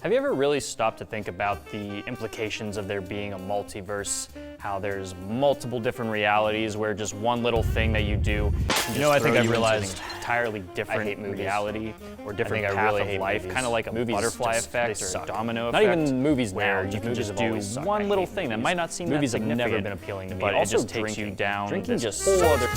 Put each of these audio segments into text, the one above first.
Have you ever really stopped to think about the implications of there being a multiverse? How there's multiple different realities where just one little thing that you do, I think I realized entirely different reality or different path of life, kind of like a butterfly effect or a domino effect. Not even movies now. You can just do one little thing that might not seem that significant. Movies have never been appealing to me, but it just takes you down. Drinking just whole other.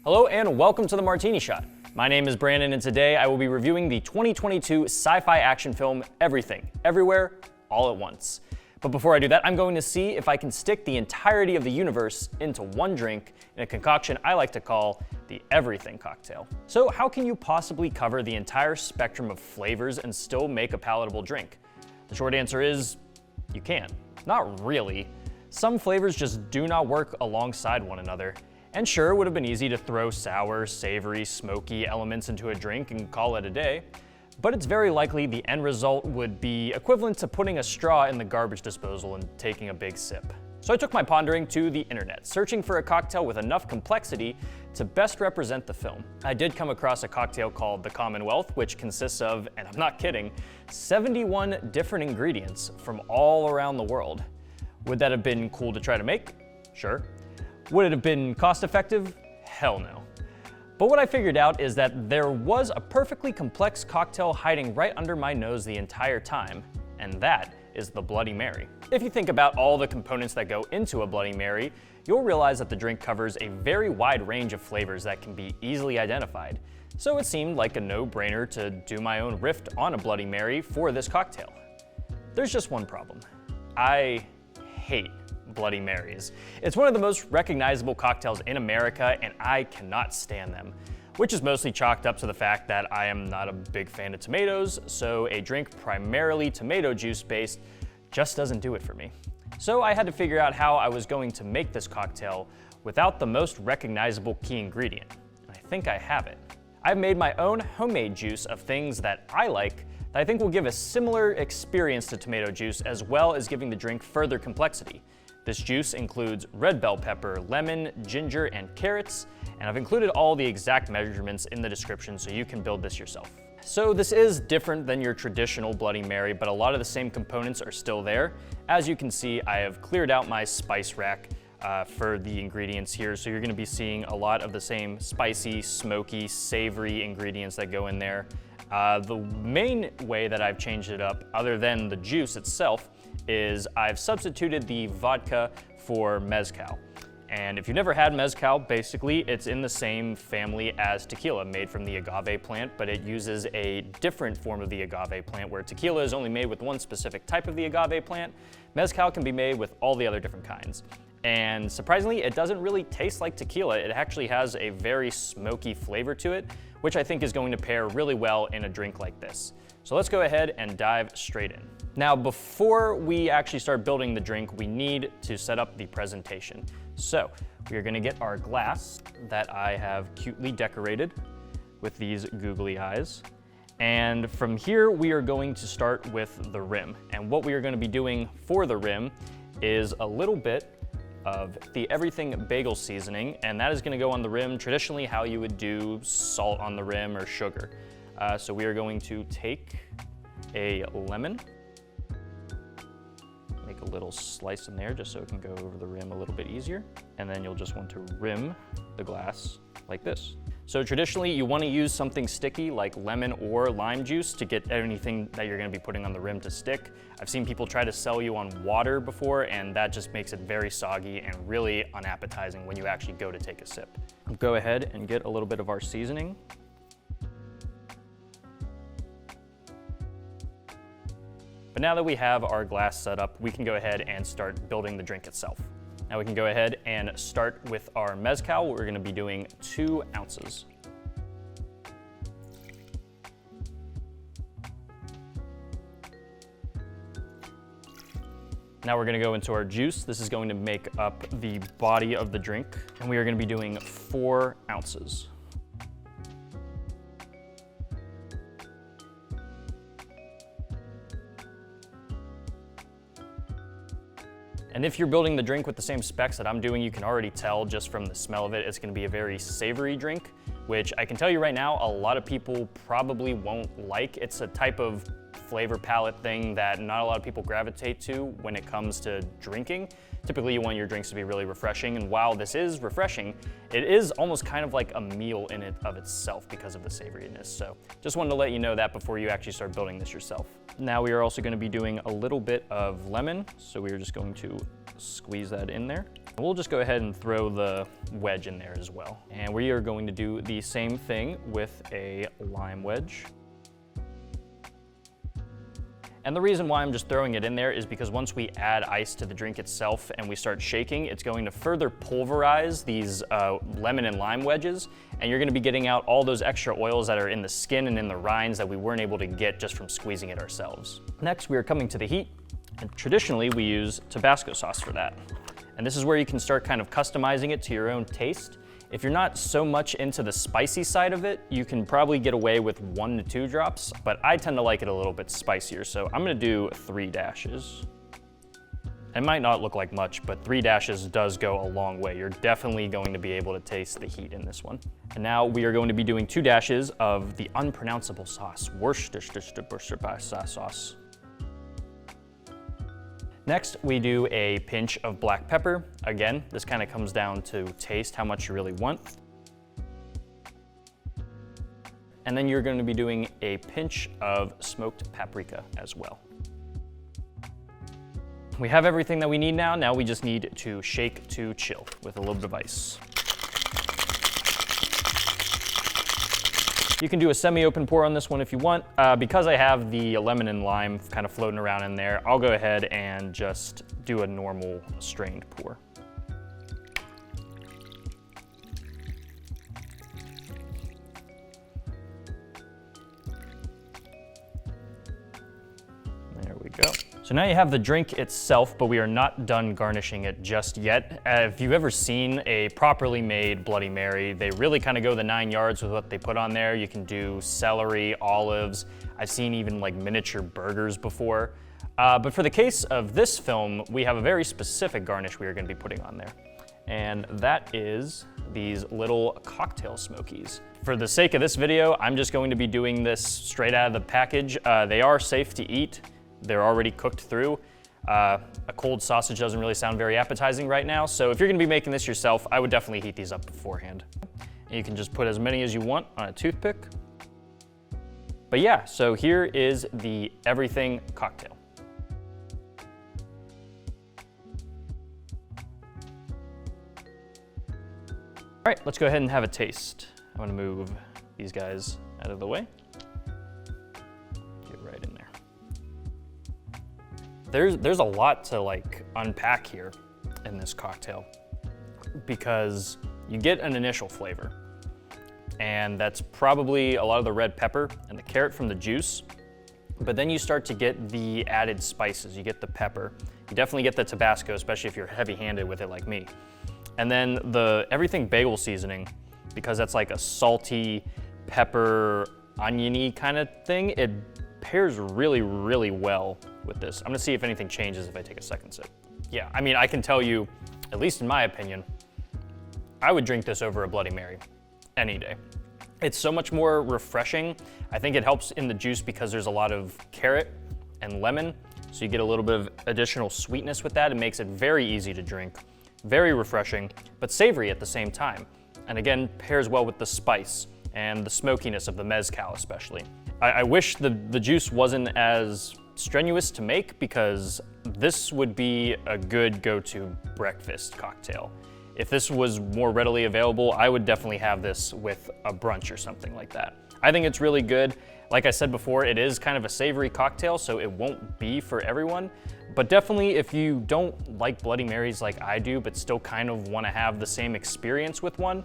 Hello and welcome to the Martini Shot. My name is Brandon and today I will be reviewing the 2022 sci-fi action film Everything, Everywhere, All at Once. But before I do that, I'm going to see if I can stick the entirety of the universe into one drink in a concoction I like to call the Everything cocktail. So how can you possibly cover the entire spectrum of flavors and still make a palatable drink? The short answer is, you can't. Not really. Some flavors just do not work alongside one another. And sure, it would have been easy to throw sour, savory, smoky elements into a drink and call it a day, but it's very likely the end result would be equivalent to putting a straw in the garbage disposal and taking a big sip. So I took my pondering to the internet, searching for a cocktail with enough complexity to best represent the film. I did come across a cocktail called the Commonwealth, which consists of, and I'm not kidding, 71 different ingredients from all around the world. Would that have been cool to try to make? Sure. Would it have been cost effective? Hell no. But what I figured out is that there was a perfectly complex cocktail hiding right under my nose the entire time, and that is the Bloody Mary. If you think about all the components that go into a Bloody Mary, you'll realize that the drink covers a very wide range of flavors that can be easily identified. So it seemed like a no-brainer to do my own riff on a Bloody Mary for this cocktail. There's just one problem. I hate Bloody Marys. It's one of the most recognizable cocktails in America, and I cannot stand them, which is mostly chalked up to the fact that I am not a big fan of tomatoes, so a drink primarily tomato juice based just doesn't do it for me. So I had to figure out how I was going to make this cocktail without the most recognizable key ingredient, and I think I have it. I've made my own homemade juice of things that I like that I think will give a similar experience to tomato juice, as well as giving the drink further complexity. This juice includes red bell pepper, lemon, ginger, and carrots, and I've included all the exact measurements in the description so you can build this yourself. So this is different than your traditional Bloody Mary, but a lot of the same components are still there. As you can see, I have cleared out my spice rack for the ingredients here, so you're gonna be seeing a lot of the same spicy, smoky, savory ingredients that go in there. The main way that I've changed it up, other than the juice itself, is I've substituted the vodka for mezcal. And if you've never had mezcal, basically it's in the same family as tequila, made from the agave plant, but it uses a different form of the agave plant, where tequila is only made with one specific type of the agave plant. Mezcal can be made with all the other different kinds. And surprisingly, it doesn't really taste like tequila. It actually has a very smoky flavor to it, which I think is going to pair really well in a drink like this. So let's go ahead and dive straight in. Now, before we actually start building the drink, we need to set up the presentation. So we are gonna get our glass that I have cutely decorated with these googly eyes. And from here, we are going to start with the rim. And what we are gonna be doing for the rim is a little bit of the Everything bagel seasoning, and that is gonna go on the rim traditionally how you would do salt on the rim or sugar. So we are going to take a lemon, make a little slice in there just so it can go over the rim a little bit easier, and then you'll just want to rim the glass like this. So traditionally you want to use something sticky like lemon or lime juice to get anything that you're going to be putting on the rim to stick. I've seen people try to sell you on water before, and that just makes it very soggy and really unappetizing when you actually go to take a sip. Go ahead and get a little bit of our seasoning. But now that we have our glass set up, we can go ahead and start building the drink itself. Now we can go ahead and start with our mezcal. We're gonna be doing 2 ounces. Now we're gonna go into our juice. This is going to make up the body of the drink, and we are gonna be doing 4 ounces. And if you're building the drink with the same specs that I'm doing, you can already tell just from the smell of it, it's gonna be a very savory drink, which I can tell you right now, a lot of people probably won't like. It's a type of flavor palette thing that not a lot of people gravitate to when it comes to drinking. Typically you want your drinks to be really refreshing, and while this is refreshing, it is almost kind of like a meal in it of itself because of the savoriness. So just wanted to let you know that before you actually start building this yourself. Now we are also going to be doing a little bit of lemon, so we are just going to squeeze that in there. We'll just go ahead and throw the wedge in there as well. And we are going to do the same thing with a lime wedge. And the reason why I'm just throwing it in there is because once we add ice to the drink itself and we start shaking, it's going to further pulverize these lemon and lime wedges, and you're gonna be getting out all those extra oils that are in the skin and in the rinds that we weren't able to get just from squeezing it ourselves. Next, we are coming to the heat, and traditionally we use Tabasco sauce for that. And this is where you can start kind of customizing it to your own taste. If you're not so much into the spicy side of it, you can probably get away with 1 to 2 drops, but I tend to like it a little bit spicier, so I'm gonna do 3 dashes. It might not look like much, but 3 dashes does go a long way. You're definitely going to be able to taste the heat in this one. And now we are going to be doing 2 dashes of the unpronounceable sauce, Worcestershire sauce. Next, we do a pinch of black pepper. Again, this kind of comes down to taste, how much you really want. And then you're going to be doing a pinch of smoked paprika as well. We have everything that we need now. Now we just need to shake to chill with a little bit of ice. You can do a semi-open pour on this one if you want. Because I have the lemon and lime kind of floating around in there, I'll go ahead and just do a normal strained pour. There we go. So now you have the drink itself, but we are not done garnishing it just yet. If you've ever seen a properly made Bloody Mary, they really kind of go the 9 yards with what they put on there. You can do celery, olives. I've seen even like miniature burgers before. But for the case of this film, we have a very specific garnish we are going to be putting on there. And that is these little cocktail smokies. For the sake of this video, I'm just going to be doing this straight out of the package. They are safe to eat. They're already cooked through. A cold sausage doesn't really sound very appetizing right now, so if you're gonna be making this yourself, I would definitely heat these up beforehand. And you can just put as many as you want on a toothpick. But yeah, so here is the everything cocktail. All right, let's go ahead and have a taste. I'm gonna move these guys out of the way. Get right in there. There's a lot to like unpack here in this cocktail, because you get an initial flavor, and that's probably a lot of the red pepper and the carrot from the juice, but then you start to get the added spices. You get the pepper, you definitely get the Tabasco, especially if you're heavy-handed with it like me, and then the everything bagel seasoning, because that's like a salty pepper oniony kind of thing. It pairs really, really well with this. I'm gonna see if anything changes if I take a second sip. Yeah, I mean, I can tell you, at least in my opinion, I would drink this over a Bloody Mary any day. It's so much more refreshing. I think it helps in the juice because there's a lot of carrot and lemon, so you get a little bit of additional sweetness with that. It makes it very easy to drink, very refreshing, but savory at the same time. And again, pairs well with the spice and the smokiness of the mezcal especially. I wish the juice wasn't as strenuous to make, because this would be a good go-to breakfast cocktail. If this was more readily available, I would definitely have this with a brunch or something like that. I think it's really good. Like I said before, it is kind of a savory cocktail, so it won't be for everyone. But definitely if you don't like Bloody Marys like I do, but still kind of want to have the same experience with one,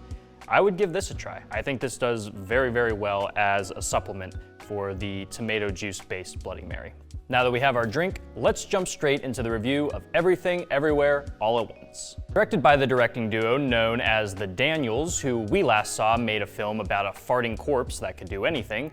I would give this a try. I think this does very, very well as a supplement for the tomato juice-based Bloody Mary. Now that we have our drink, let's jump straight into the review of Everything, Everywhere, All at Once. Directed by the directing duo known as the Daniels, who we last saw made a film about a farting corpse that could do anything,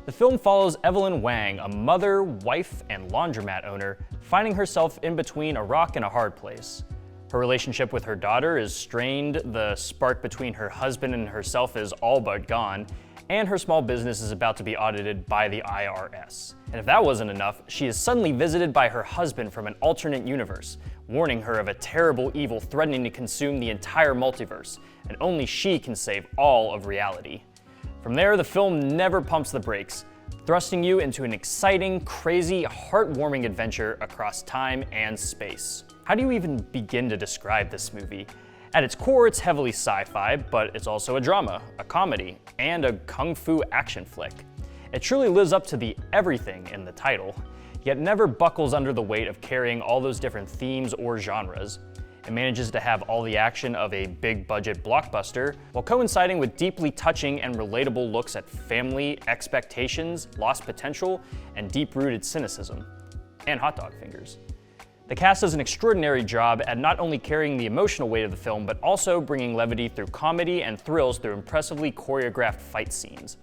The film follows Evelyn Wang, a mother, wife, and laundromat owner, finding herself in between a rock and a hard place. Her relationship with her daughter is strained, the spark between her husband and herself is all but gone, and her small business is about to be audited by the IRS. And if that wasn't enough, she is suddenly visited by her husband from an alternate universe, warning her of a terrible evil threatening to consume the entire multiverse, and only she can save all of reality. From there, the film never pumps the brakes, thrusting you into an exciting, crazy, heartwarming adventure across time and space. How do you even begin to describe this movie? At its core, it's heavily sci-fi, but it's also a drama, a comedy, and a kung fu action flick. It truly lives up to the everything in the title, yet never buckles under the weight of carrying all those different themes or genres. It manages to have all the action of a big-budget blockbuster, while coinciding with deeply touching and relatable looks at family, expectations, lost potential, and deep-rooted cynicism. And hot dog fingers. The cast does an extraordinary job at not only carrying the emotional weight of the film, but also bringing levity through comedy and thrills through impressively choreographed fight scenes.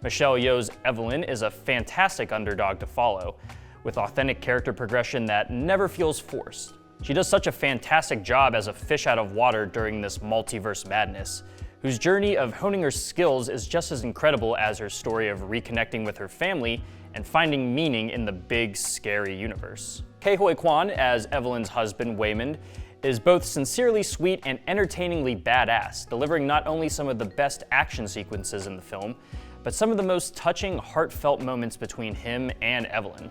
Michelle Yeoh's Evelyn is a fantastic underdog to follow, with authentic character progression that never feels forced. She does such a fantastic job as a fish out of water during this multiverse madness, whose journey of honing her skills is just as incredible as her story of reconnecting with her family and finding meaning in the big, scary universe. Ke Huy Quan, as Evelyn's husband, Waymond, is both sincerely sweet and entertainingly badass, delivering not only some of the best action sequences in the film, but some of the most touching, heartfelt moments between him and Evelyn.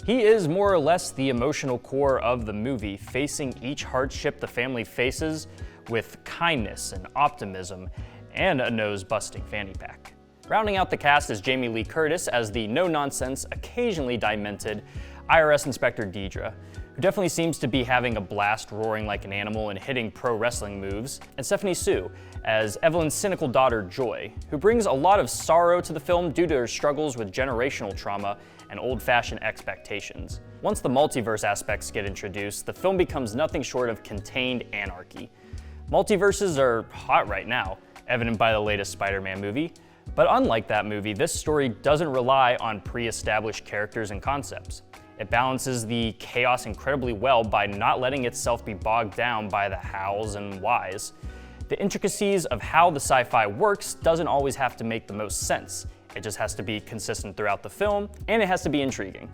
He is more or less the emotional core of the movie, facing each hardship the family faces with kindness and optimism and a nose-busting fanny pack. Rounding out the cast is Jamie Lee Curtis as the no-nonsense, occasionally demented IRS Inspector Deidre, who definitely seems to be having a blast roaring like an animal and hitting pro wrestling moves, and Stephanie Sue as Evelyn's cynical daughter Joy, who brings a lot of sorrow to the film due to her struggles with generational trauma and old-fashioned expectations. Once the multiverse aspects get introduced, the film becomes nothing short of contained anarchy. Multiverses are hot right now, evident by the latest Spider-Man movie, but unlike that movie, this story doesn't rely on pre-established characters and concepts. It balances the chaos incredibly well by not letting itself be bogged down by the hows and whys. The intricacies of how the sci-fi works doesn't always have to make the most sense. It just has to be consistent throughout the film, and it has to be intriguing.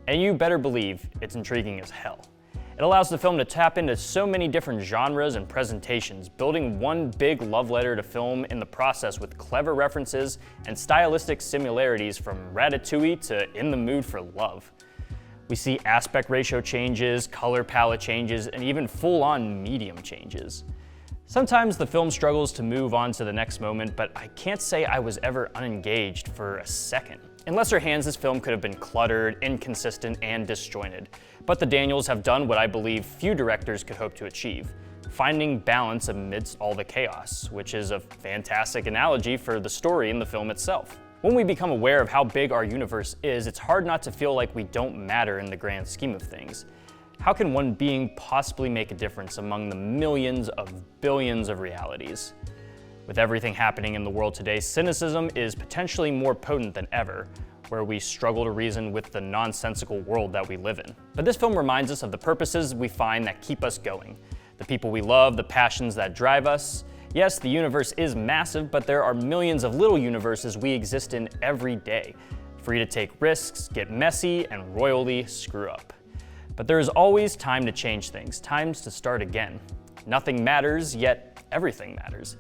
And you better believe it's intriguing as hell. It allows the film to tap into so many different genres and presentations, building one big love letter to film in the process with clever references and stylistic similarities from Ratatouille to In the Mood for Love. We see aspect ratio changes, color palette changes, and even full-on medium changes. Sometimes the film struggles to move on to the next moment, but I can't say I was ever unengaged for a second. In lesser hands, this film could have been cluttered, inconsistent, and disjointed. But the Daniels have done what I believe few directors could hope to achieve, finding balance amidst all the chaos, which is a fantastic analogy for the story in the film itself. When we become aware of how big our universe is, it's hard not to feel like we don't matter in the grand scheme of things. How can one being possibly make a difference among the millions of billions of realities? With everything happening in the world today, cynicism is potentially more potent than ever, where we struggle to reason with the nonsensical world that we live in. But this film reminds us of the purposes we find that keep us going, the people we love, the passions that drive us. Yes, the universe is massive, but there are millions of little universes we exist in every day, free to take risks, get messy, and royally screw up. But there is always time to change things, times to start again. Nothing matters, yet everything matters.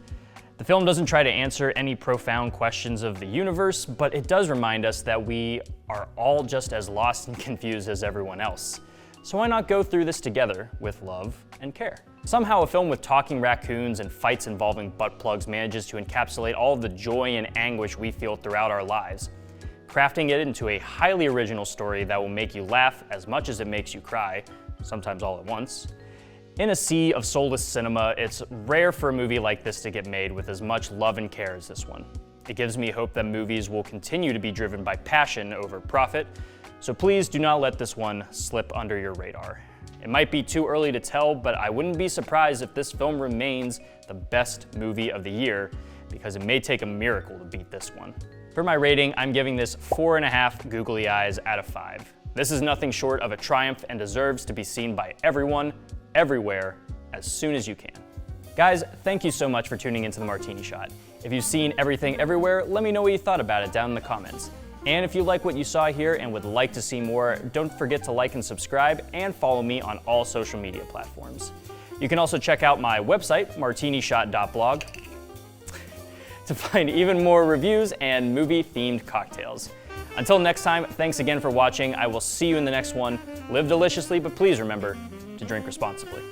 The film doesn't try to answer any profound questions of the universe, but it does remind us that we are all just as lost and confused as everyone else. So why not go through this together with love and care? Somehow a film with talking raccoons and fights involving butt plugs manages to encapsulate all of the joy and anguish we feel throughout our lives, crafting it into a highly original story that will make you laugh as much as it makes you cry, sometimes all at once. In a sea of soulless cinema, it's rare for a movie like this to get made with as much love and care as this one. It gives me hope that movies will continue to be driven by passion over profit, so please do not let this one slip under your radar. It might be too early to tell, but I wouldn't be surprised if this film remains the best movie of the year, because it may take a miracle to beat this one. For my rating, I'm giving this 4.5 googly eyes out of 5. This is nothing short of a triumph and deserves to be seen by everyone, everywhere, as soon as you can. Guys, thank you so much for tuning into the Martini Shot. If you've seen Everything Everywhere, let me know what you thought about it down in the comments. And if you like what you saw here and would like to see more, don't forget to like and subscribe and follow me on all social media platforms. You can also check out my website, martinishot.blog, to find even more reviews and movie-themed cocktails. Until next time, thanks again for watching. I will see you in the next one. Live deliciously, but please remember to drink responsibly.